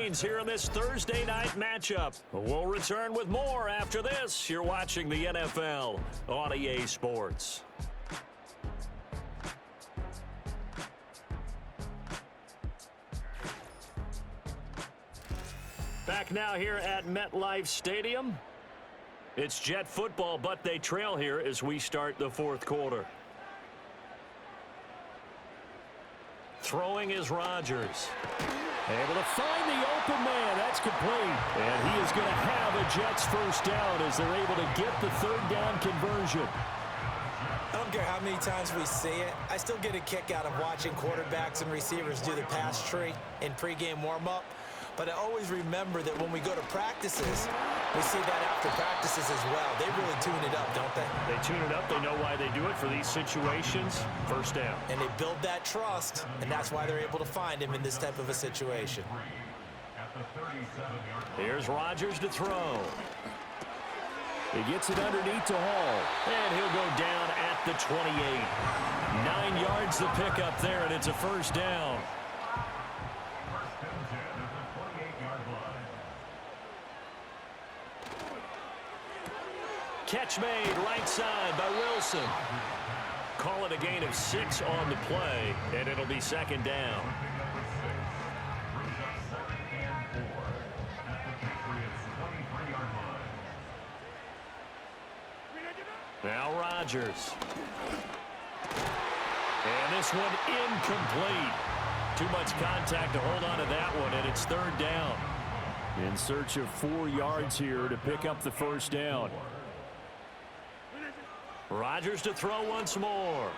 remains here in this Thursday night matchup. We'll return with more after this. You're watching the NFL on EA Sports. Back now here at MetLife Stadium. It's Jet football, but they trail here as we start the fourth quarter. Throwing is Rodgers. Able to find the open man. That's complete. And he is going to have a Jets first down as they're able to get the third down conversion. I don't care how many times we see it. I still get a kick out of watching quarterbacks and receivers do the pass tree in pregame warm-up. But I always remember that when we go to practices, we see that after practices as well. They really tune it up, don't they? They tune it up. They know why they do it for these situations. First down. And they build that trust, and that's why they're able to find him in this type of a situation. Here's Rodgers to throw. He gets it underneath to Hall. And he'll go down at the 28. 9 yards the pickup there, and it's a first down. Catch made right side by Wilson. Call it a gain of 6 on the play, and it'll be second down. Now Rodgers. And this one incomplete. Too much contact to hold on to that one, and it's third down. In search of 4 yards here to pick up the first down. Rodgers to throw once more.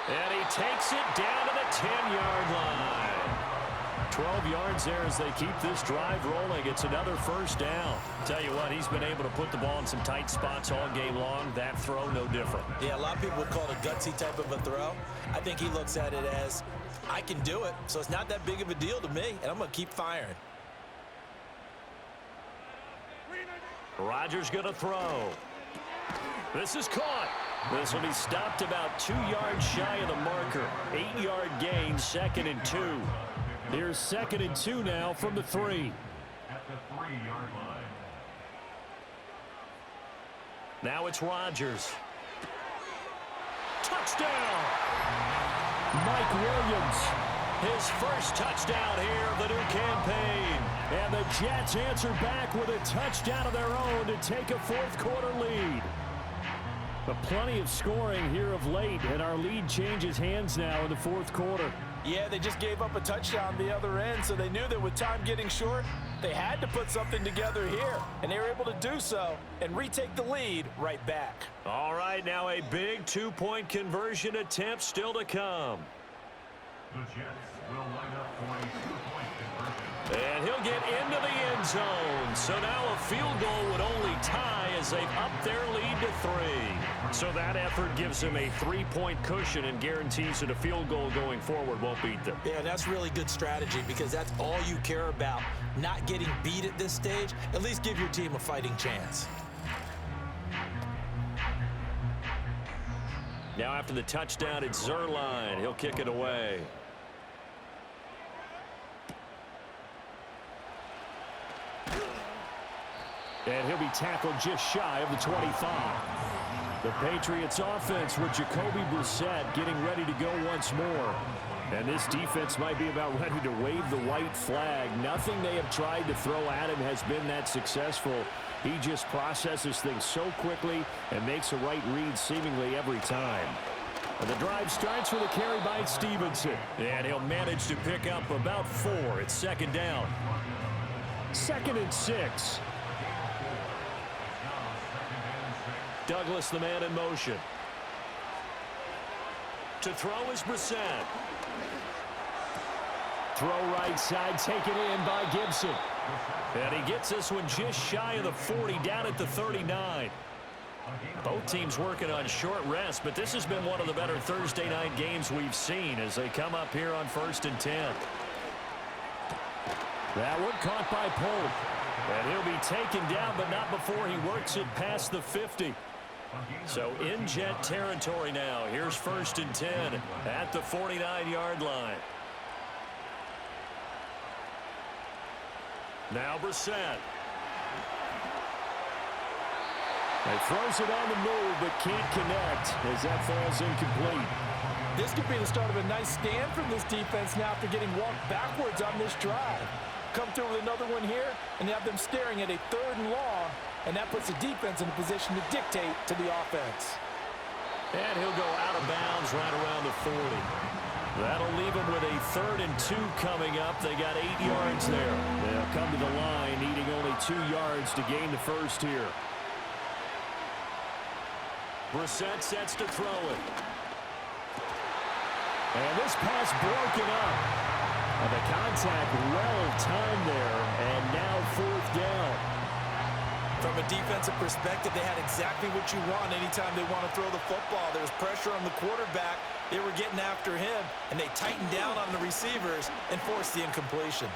And he takes it down to the 10-yard line. 12 yards there as they keep this drive rolling. It's another first down. Tell you what, he's been able to put the ball in some tight spots all game long. That throw, no different. Yeah, a lot of people would call it a gutsy type of a throw. I think he looks at it as, I can do it, so it's not that big of a deal to me, and I'm going to keep firing. Rodgers going to throw. This is caught. This will be stopped about 2 yards shy of the marker. 8-yard gain, 2nd and 2. Here's 2nd and 2 now from the 3. At the 3-yard line. Now it's Rodgers. Touchdown! Mike Williams. His first touchdown here of the new campaign. And the Jets answer back with a touchdown of their own to take a fourth quarter lead. But plenty of scoring here of late, and our lead changes hands now in the fourth quarter. Yeah, they just gave up a touchdown the other end, so they knew that with time getting short, they had to put something together here, and they were able to do so and retake the lead right back. All right, now a big two-point conversion attempt still to come. The Jets will line up for a two-point conversion. And he'll get into the end zone. So now a field goal would only tie as they've upped their lead to 3. So that effort gives them a 3-point cushion and guarantees that a field goal going forward won't beat them. Yeah, that's really good strategy because that's all you care about. Not getting beat at this stage. At least give your team a fighting chance. Now after the touchdown, it's Zerline. He'll kick it away. And he'll be tackled just shy of the 25. The Patriots offense with Jacoby Brissett getting ready to go once more. And this defense might be about ready to wave the white flag. Nothing they have tried to throw at him has been that successful. He just processes things so quickly and makes a right read seemingly every time. And the drive starts with a carry by Stevenson. And he'll manage to pick up about 4. It's second down. 2nd and 6. Douglas, the man in motion. To throw is Brissett. Throw right side, taken in by Gibson. And he gets this one just shy of the 40, down at the 39. Both teams working on short rest, but this has been one of the better Thursday night games we've seen as they come up here on 1st and 10. That one caught by Pope. And he'll be taken down, but not before he works it past the 50. So in Jet territory now. Here's 1st and 10 at the 49-yard line. Now Brissett. He throws it on the move, but can't connect as that falls incomplete. This could be the start of a nice stand from this defense now after getting walked backwards on this drive. Come through with another one here, and you have them staring at a 3rd and long, and that puts the defense in a position to dictate to the offense. And he'll go out of bounds right around the 40. That'll leave them with a 3rd and 2 coming up. They got 8 yards there. They'll come to the line, needing only 2 yards to gain the first here. Brissett sets to throw it. And this pass broken up. And the contact well-timed there, and now 4th down. From a defensive perspective, they had exactly what you want anytime they want to throw the football. There was pressure on the quarterback. They were getting after him, and they tightened down on the receivers and forced the incompletion.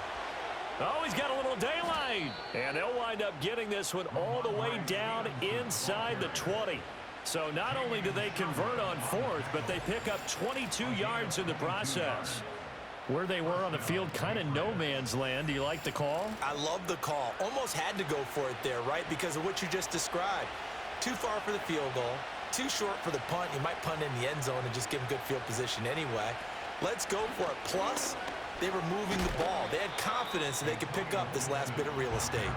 Oh, he's got a little daylight. And they'll wind up getting this one all the way down inside the 20. So not only do they convert on 4th, but they pick up 22 yards in the process. Where they were on the field, kind of no man's land. Do you like the call? I love the call. Almost had to go for it there, right, because of what you just described. Too far for the field goal, too short for the punt. You might punt in the end zone and just give them good field position anyway. Let's go for it. Plus, they were moving the ball. They had confidence that they could pick up this last bit of real estate.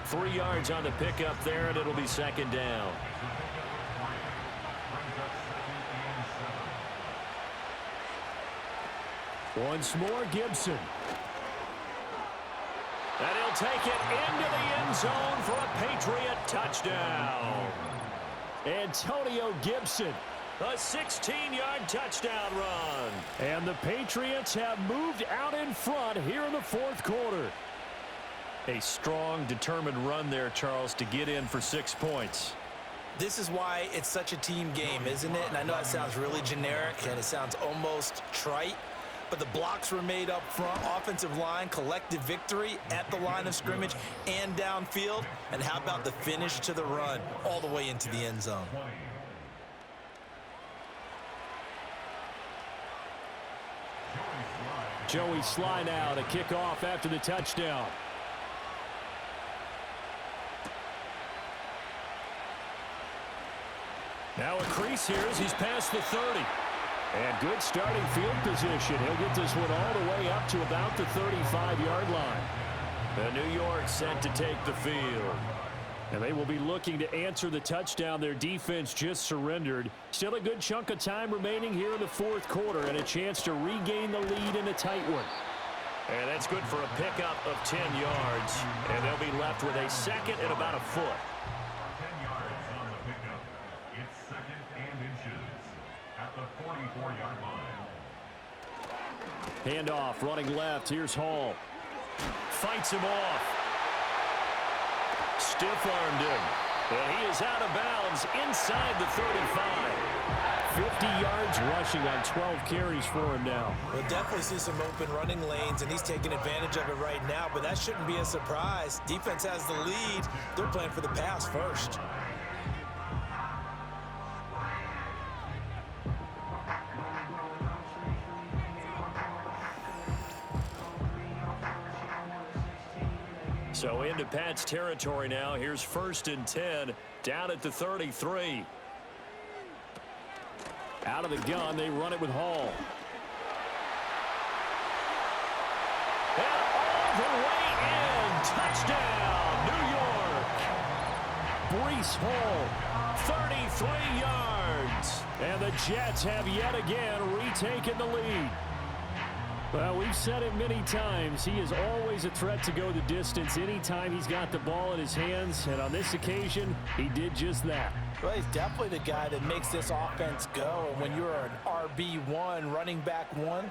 3 yards on the pickup there, and it'll be 2nd down. Once more, Gibson. And he'll take it into the end zone for a Patriot touchdown. Antonio Gibson, a 16-yard touchdown run. And the Patriots have moved out in front here in the 4th quarter. A strong, determined run there, Charles, to get in for 6 points. This is why it's such a team game, isn't it? And I know it sounds really generic and it sounds almost trite. But the blocks were made up front, offensive line, collective victory at the line of scrimmage and downfield. And how about the finish to the run all the way into the end zone? Joey Sly now to kick off after the touchdown. Now a crease here as he's past the 30. And good starting field position. He'll get this one all the way up to about the 35-yard line. The New York set to take the field. And they will be looking to answer the touchdown their defense just surrendered. Still a good chunk of time remaining here in the 4th quarter and a chance to regain the lead in a tight one. And that's good for a pickup of 10 yards. And they'll be left with a 2nd and about a foot. 10 yards on the pickup. It's 2nd and inches at the 44-yard line. Handoff running left. Here's Hall. Fights him off. Stiff-armed him. And he is out of bounds inside the 35. 50 yards rushing on 12 carries for him now. We'll definitely see some open running lanes, and he's taking advantage of it right now, but that shouldn't be a surprise. Defense has the lead. They're playing for the pass first. So into Pat's territory now. Here's 1st and 10 down at the 33. Out of the gun, they run it with Hall. And all the way in. Touchdown, New York. Breece Hall, 33 yards. And the Jets have yet again retaken the lead. Well, we've said it many times. He is always a threat to go the distance anytime he's got the ball in his hands. And on this occasion, he did just that. Well, he's definitely the guy that makes this offense go. And when you're an RB1, running back one,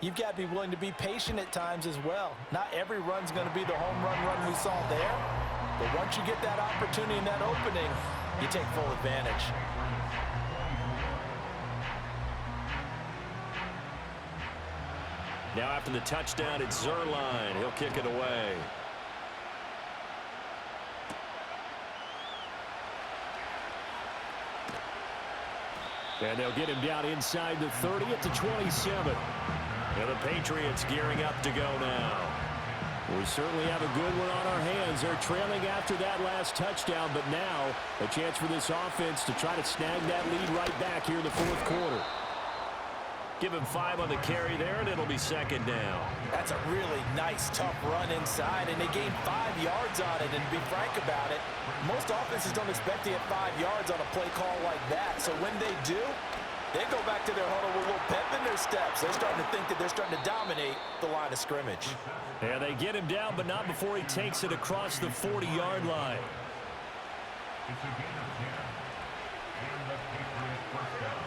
you've got to be willing to be patient at times as well. Not every run's going to be the home run we saw there. But once you get that opportunity and that opening, you take full advantage. Now after the touchdown, it's Zerline. He'll kick it away. And they'll get him down inside the 30 at the 27. And the Patriots gearing up to go now. We certainly have a good one on our hands. They're trailing after that last touchdown, but now a chance for this offense to try to snag that lead right back here in the fourth quarter. Give him 5 on the carry there, and it'll be second down. That's a really nice, tough run inside, and they gained 5 yards on it. And to be frank about it, most offenses don't expect to get 5 yards on a play call like that. So when they do, they go back to their huddle with a little pep in their steps. They're starting to think that they're starting to dominate the line of scrimmage. And they get him down, but not before he takes it across the 40-yard line. It's a gain of 10. And the Patriots first down.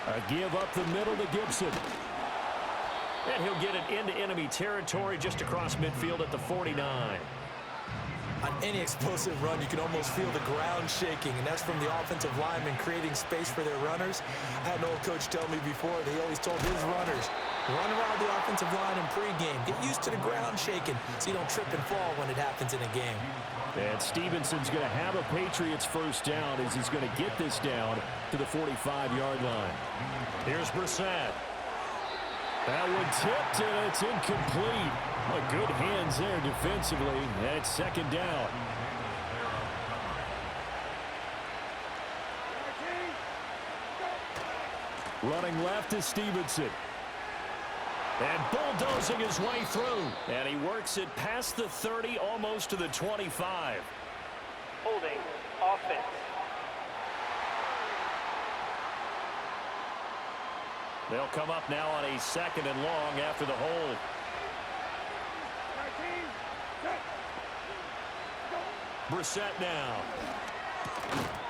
A give up the middle to Gibson. And he'll get it into enemy territory just across midfield at the 49. On any explosive run, you can almost feel the ground shaking, and that's from the offensive linemen creating space for their runners. I had an old coach tell me before that he always told his runners, run around the offensive line in pregame. Get used to the ground shaking so you don't trip and fall when it happens in a game. And Stevenson's going to have a Patriots first down as he's going to get this down to the 45-yard line. Here's Brissett. That one tipped, and it's incomplete. Good hands there defensively. And it's second down. Running left is Stevenson. And bulldozing his way through. And he works it past the 30, almost to the 25. Holding offense. They'll come up now on a second and long after the hold. Brissett now.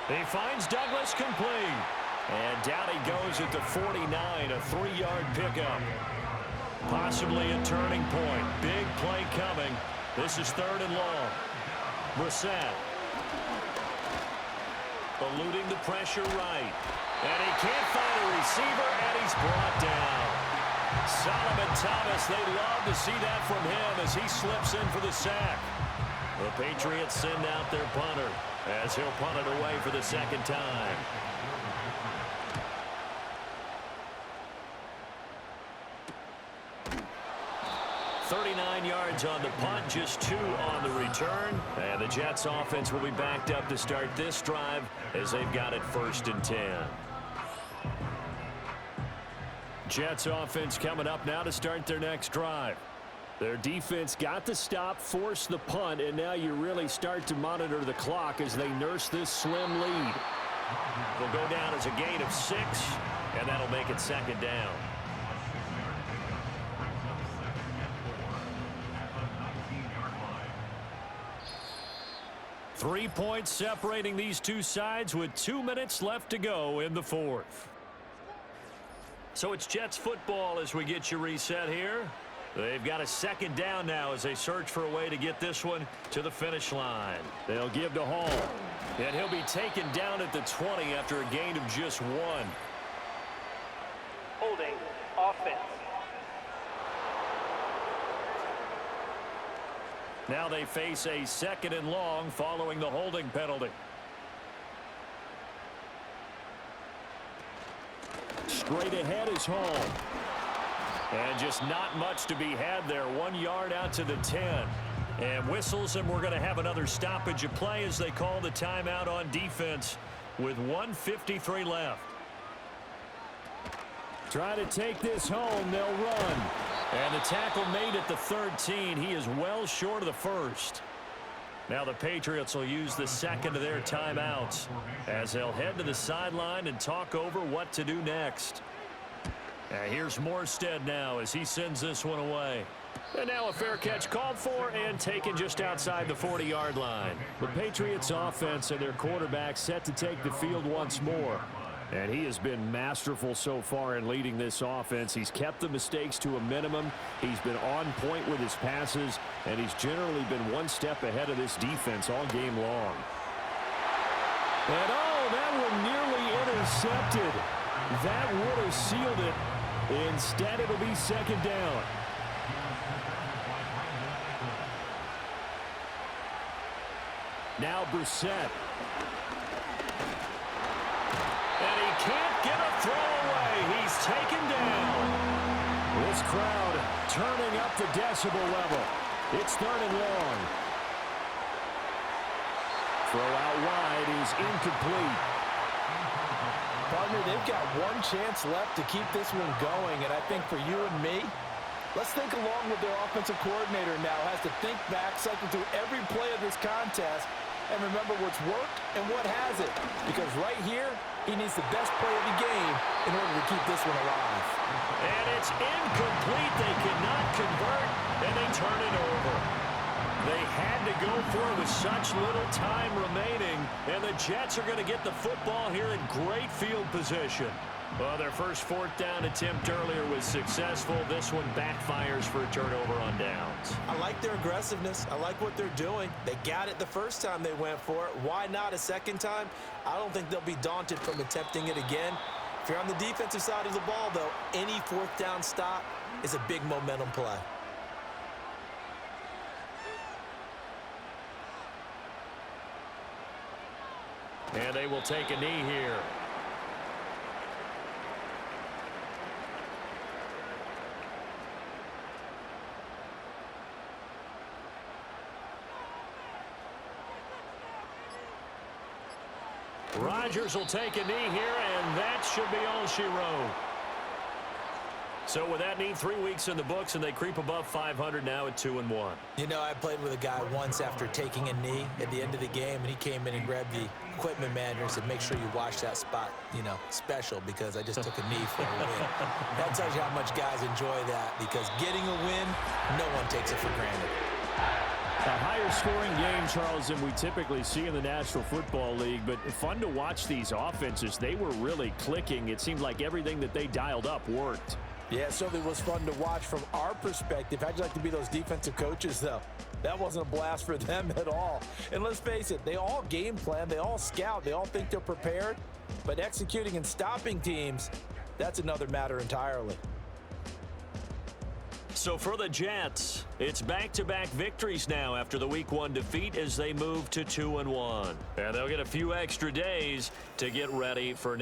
He finds Douglas complete. And down he goes at the 49, a 3-yard pickup. Possibly a turning point. Big play coming. This is third and long. Brissett. Eluding the pressure right. And he can't find a receiver, and he's brought down. Solomon Thomas, they love to see that from him as he slips in for the sack. The Patriots send out their punter as he'll punt it away for the second time. Yards on the punt, just 2 on the return. And the Jets offense will be backed up to start this drive as they've got it 1st and 10. Jets offense coming up now to start their next drive. Their defense got the stop, forced the punt, and now you really start to monitor the clock as they nurse this slim lead. Will go down as a gain of 6, and that'll make it second down. 3 points separating these two sides with 2 minutes left to go in the fourth. So it's Jets football as we get you reset here. They've got a second down now as they search for a way to get this one to the finish line. They'll give to Hall. And he'll be taken down at the 20 after a gain of just 1. Holding offense. Now they face a second and long following the holding penalty. Straight ahead is Hall. And just not much to be had there. 1 yard out to the 10. And whistles, and we're going to have another stoppage of play as they call the timeout on defense with 1:53 left. Try to take this home. They'll run. And the tackle made at the 13. He is well short of the first. Now the Patriots will use the second of their timeouts as they'll head to the sideline and talk over what to do next. And here's Morstead now as he sends this one away. And now a fair catch called for and taken just outside the 40-yard line. The Patriots offense and their quarterback set to take the field once more. And he has been masterful so far in leading this offense. He's kept the mistakes to a minimum. He's been on point with his passes, and he's generally been one step ahead of this defense all game long. And oh, that one nearly intercepted. That would have sealed it. Instead, it'll be second down. Now Brissett. And he can't get a throw away. He's taken down. This crowd turning up the decibel level. It's 3rd and long. Throw out wide is incomplete. Partner, they've got one chance left to keep this one going, and I think for you and me, let's think along with their offensive coordinator now. Has to think back, cycle through every play of this contest, and remember what's worked and what hasn't. Because right here, he needs the best play of the game in order to keep this one alive. And it's incomplete. They cannot convert, and they turn it over. They had to go for it with such little time remaining, and the Jets are going to get the football here in great field position. Well, their first 4th down attempt earlier was successful. This one backfires for a turnover on downs. I like their aggressiveness. I like what they're doing. They got it the first time they went for it. Why not a second time? I don't think they'll be daunted from attempting it again. If you're on the defensive side of the ball, though, any 4th down stop is a big momentum play. And they will take a knee here. Rodgers will take a knee here, and that should be all she wrote. So with that knee, 3 weeks in the books, and they creep above 500 now at 2-1. You know, I played with a guy once after taking a knee at the end of the game, and he came in and grabbed the equipment manager and said, make sure you watch that spot, you know, special, because I just took a knee for a win. That tells you how much guys enjoy that, because getting a win, no one takes it for granted. A higher scoring game, Charles, than we typically see in the National Football League, but fun to watch these offenses. They were really clicking. It seemed like everything that they dialed up worked. Yeah, it certainly was fun to watch from our perspective. How'd you like to be those defensive coaches, though? That wasn't a blast for them at all. And let's face it, they all game plan, they all scout, they all think they're prepared, but executing and stopping teams, that's another matter entirely. So for the Jets, it's back-to-back victories now after the Week 1 defeat as they move to 2-1. And they'll get a few extra days to get ready for